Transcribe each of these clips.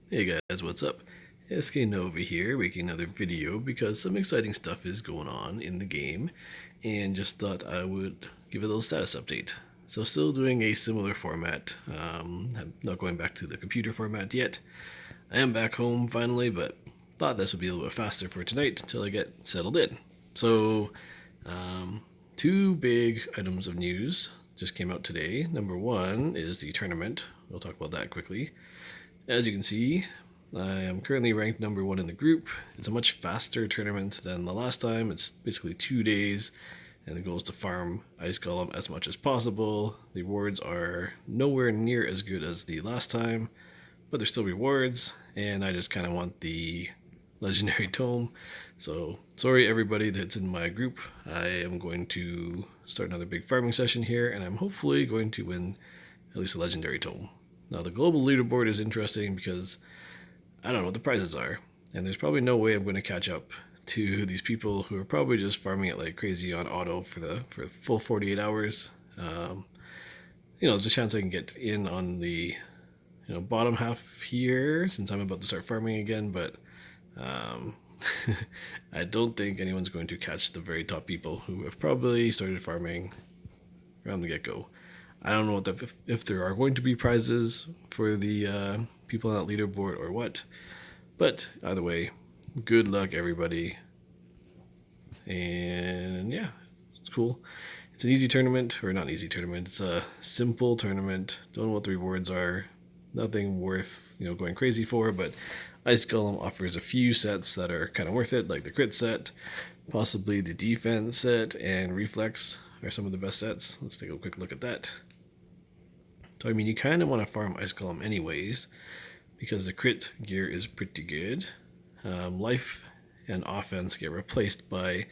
Hey guys, what's up? SK Nova here, making another video because some exciting stuff is going on in the game, and just thought I would give a little status update. So still doing a similar format. I'm not going back to the computer format yet. I am back home finally, but thought this would be a little bit faster for tonight until I get settled in. So, um, two big items of news just came out today. Number one is the tournament. We'll talk about that quickly. As you can see, I am currently ranked number one in the group. It's a much faster tournament than the last time. It's basically 2 days, and the goal is to farm Ice Golem as much as possible. The rewards are nowhere near as good as the last time, but they're still rewards, and I just kind of want the Legendary Tome. So, sorry everybody that's in my group. I am going to start another big farming session here, and I'm hopefully going to win at least a Legendary Tome. Now, the global leaderboard is interesting because I don't know what the prizes are, and there's probably no way I'm going to catch up to these people who are probably just farming it like crazy on auto for the full 48 hours. There's a chance I can get in on the bottom half here since I'm about to start farming again, but um, I don't think anyone's going to catch the very top people who have probably started farming from the get-go. I don't know if there are going to be prizes for the people on that leaderboard or what, but either way, good luck everybody. And yeah, it's cool. It's an easy tournament, or not an easy tournament. It's a simple tournament. Don't know what the rewards are. Nothing worth going crazy for, but Ice Golem offers a few sets that are kind of worth it, like the crit set, possibly the defense set, and reflex are some of the best sets. Let's take a quick look at that. So, you kind of want to farm Ice Golem anyways, because the crit gear is pretty good. Life and offense get replaced by,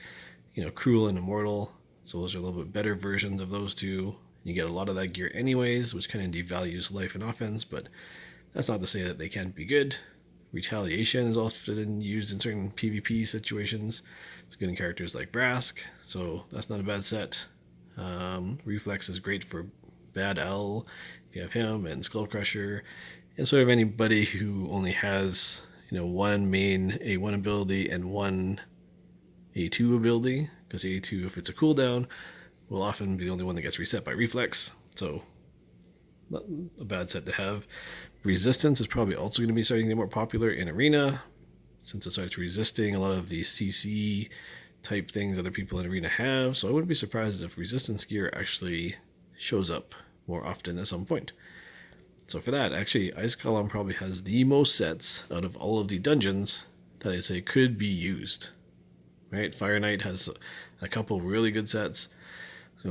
Cruel and Immortal, so those are a little bit better versions of those two. You get a lot of that gear anyways, which kind of devalues life and offense, but that's not to say that they can't be good. Retaliation is often used in certain PvP situations. It's good in characters like Vrask, so that's not a bad set. Reflex is great for Bad L, if you have him, and Skull Crusher, and sort of anybody who only has one main A1 ability and one A2 ability, because A2, if it's a cooldown, will often be the only one that gets reset by Reflex, so not a bad set to have. Resistance is probably also going to be starting to get more popular in Arena, since it starts resisting a lot of the CC type things other people in Arena have, so I wouldn't be surprised if resistance gear actually shows up more often at some point. So for that, actually, Ice Golem probably has the most sets out of all of the dungeons that I'd say could be used. Right? Fire Knight has a couple really good sets.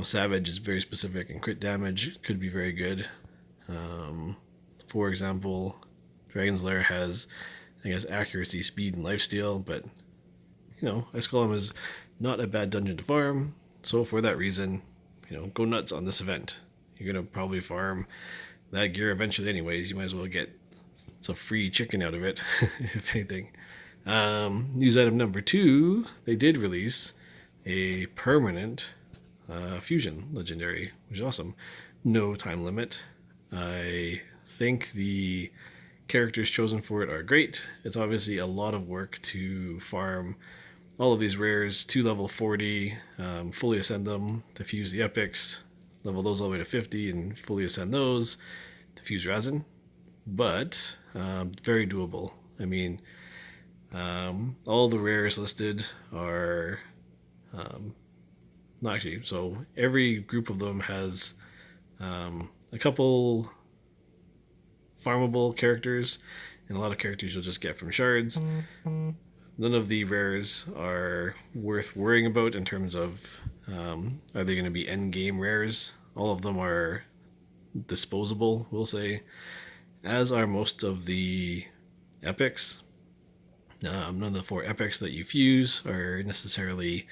Savage is very specific, and crit damage could be very good. For example, Dragon's Lair has, I guess, accuracy, speed, and lifesteal, but Ice Golem is not a bad dungeon to farm. So for that reason, go nuts on this event. You're gonna probably farm that gear eventually anyways. You might as well get some free chicken out of it, if anything. News item number 2, they did release a permanent fusion legendary, which is awesome. No time limit. I think the characters chosen for it are great. It's obviously a lot of work to farm all of these rares to level 40, fully ascend them, to fuse the epics, level those all the way to 50, and fully ascend those to fuse Razin. But very doable. All the rares listed are not actually. So every group of them has a couple farmable characters, and a lot of characters you'll just get from shards. None of the rares are worth worrying about in terms of are they going to be end game rares. All of them are disposable, we'll say, as are most of the epics. None of the 4 epics that you fuse are necessarily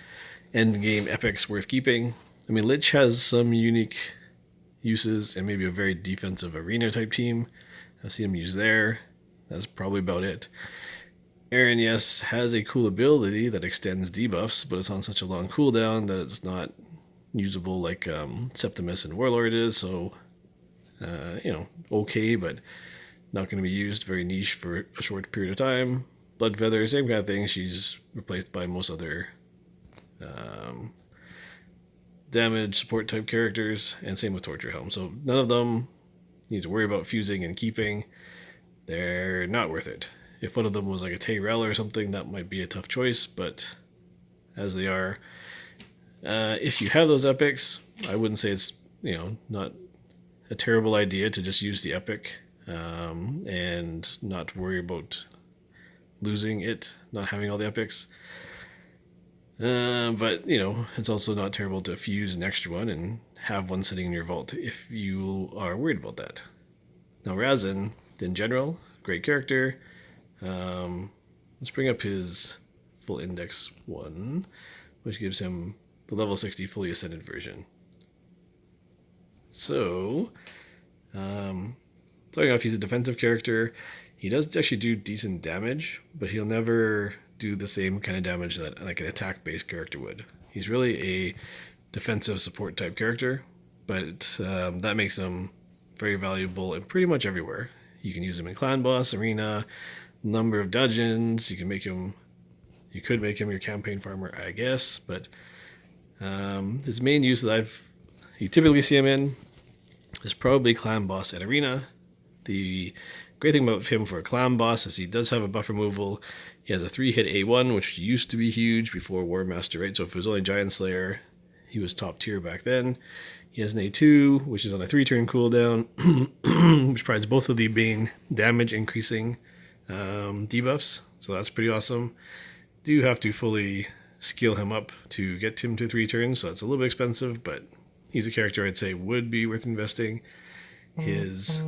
end game epics worth keeping. Lich has some unique uses and maybe a very defensive arena type team. I've seen him used there. That's probably about it. Aaron, yes, has a cool ability that extends debuffs, but it's on such a long cooldown that it's not usable like Septimus and Warlord is, so, okay, but not going to be used, very niche for a short period of time. Bloodfeather, same kind of thing. She's replaced by most other damage support type characters, and same with Torture Helm. So none of them you need to worry about fusing and keeping. They're not worth it. If one of them was like a Tyrell or something, that might be a tough choice, but as they are, if you have those epics, I wouldn't say it's, not a terrible idea to just use the epic and not worry about losing it, not having all the epics. But, it's also not terrible to fuse an extra one and have one sitting in your vault if you are worried about that. Now, Razin, in general, great character. Let's bring up his full index 1, which gives him the level 60 fully ascended version. So, starting off, he's a defensive character. He does actually do decent damage, but he'll never do the same kind of damage that like an attack-based character would. He's really a defensive support type character, but that makes him very valuable in pretty much everywhere. You can use him in clan boss, arena, number of dungeons. You could make him your campaign farmer, I guess, but his main use that you typically see him in is probably clan boss and arena. The great thing about him for a clan boss is he does have a buff removal. He has a 3-hit A1, which used to be huge before War Master, right? So if it was only Giant Slayer, he was top tier back then. He has an A2, which is on a 3-turn cooldown, which provides both of the main damage increasing debuffs. So that's pretty awesome. Do have to fully skill him up to get him to 3 turns, so that's a little bit expensive, but he's a character I'd say would be worth investing. His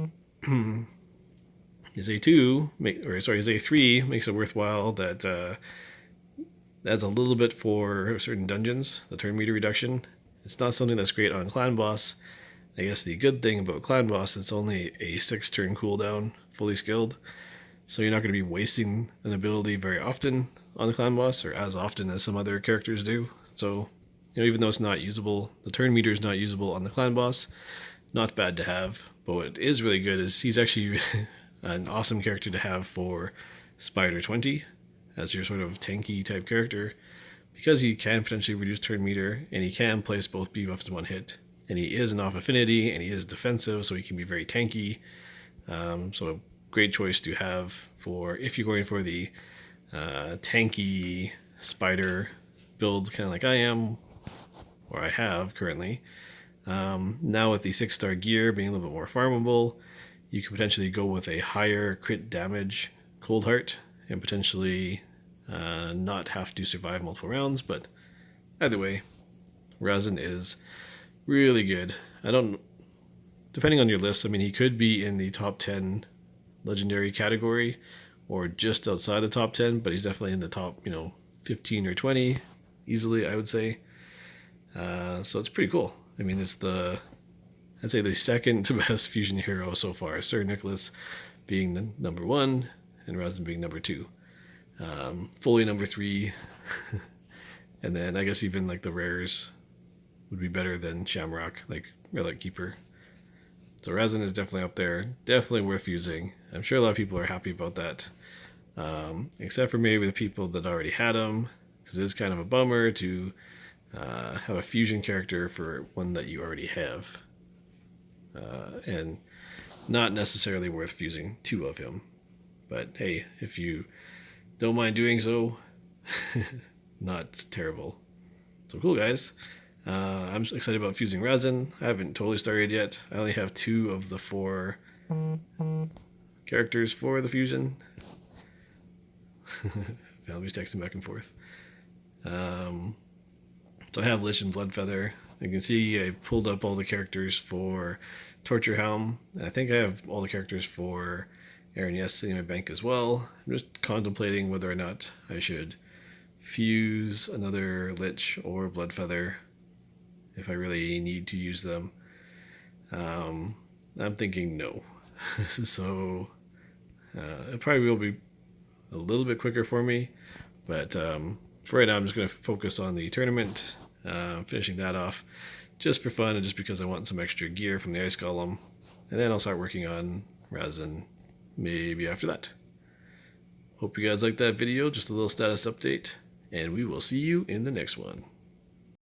his A2, his A3 makes it worthwhile. That adds a little bit for certain dungeons, the turn meter reduction. It's not something that's great on clan boss. I guess the good thing about clan boss, it's only a 6-turn cooldown, fully skilled. So you're not going to be wasting an ability very often on the clan boss, or as often as some other characters do. So, even though it's not usable, the turn meter is not usable on the clan boss, not bad to have. But what is really good is he's actually an awesome character to have for Spider 20 as your sort of tanky type character, because he can potentially reduce turn meter and he can place both debuffs in one hit. And he is an off affinity and he is defensive, so he can be very tanky. So a great choice to have for if you're going for the tanky spider build, kind of like I am, or I have currently. Now with the 6-star gear being a little bit more farmable, you could potentially go with a higher crit damage Cold Heart and potentially not have to survive multiple rounds. But either way, Razin is really good. Depending on your list, he could be in the top 10 legendary category or just outside the top 10, but he's definitely in the top 15 or 20 easily, I would say. So it's pretty cool. It's I'd say the second to best fusion hero so far, Sir Nicholas being the number 1 and Razin being number 2. Fully number 3. And then I guess even like the rares would be better than Shamrock, like Relic Keeper. So Razin is definitely up there, definitely worth using. I'm sure a lot of people are happy about that, except for maybe the people that already had him, because it is kind of a bummer to have a fusion character for one that you already have, and not necessarily worth fusing 2 of him. But hey, if you don't mind doing so, not terrible. So cool, guys. I'm excited about fusing Razin. I haven't totally started yet. I only have 2 of the 4 characters for the fusion. Valerie's texting back and forth. So I have Lich and Bloodfeather. You can see I pulled up all the characters for Torture Helm. I think I have all the characters for Aaron Yes sitting in my bank as well. I'm just contemplating whether or not I should fuse another Lich or Bloodfeather if I really need to use them. I'm thinking no. So it probably will be a little bit quicker for me, but for right now I'm just going to focus on the tournament, finishing that off just for fun and just because I want some extra gear from the Ice Golem, and then I'll start working on Razin maybe after that. Hope you guys liked that video, just a little status update, and we will see you in the next one.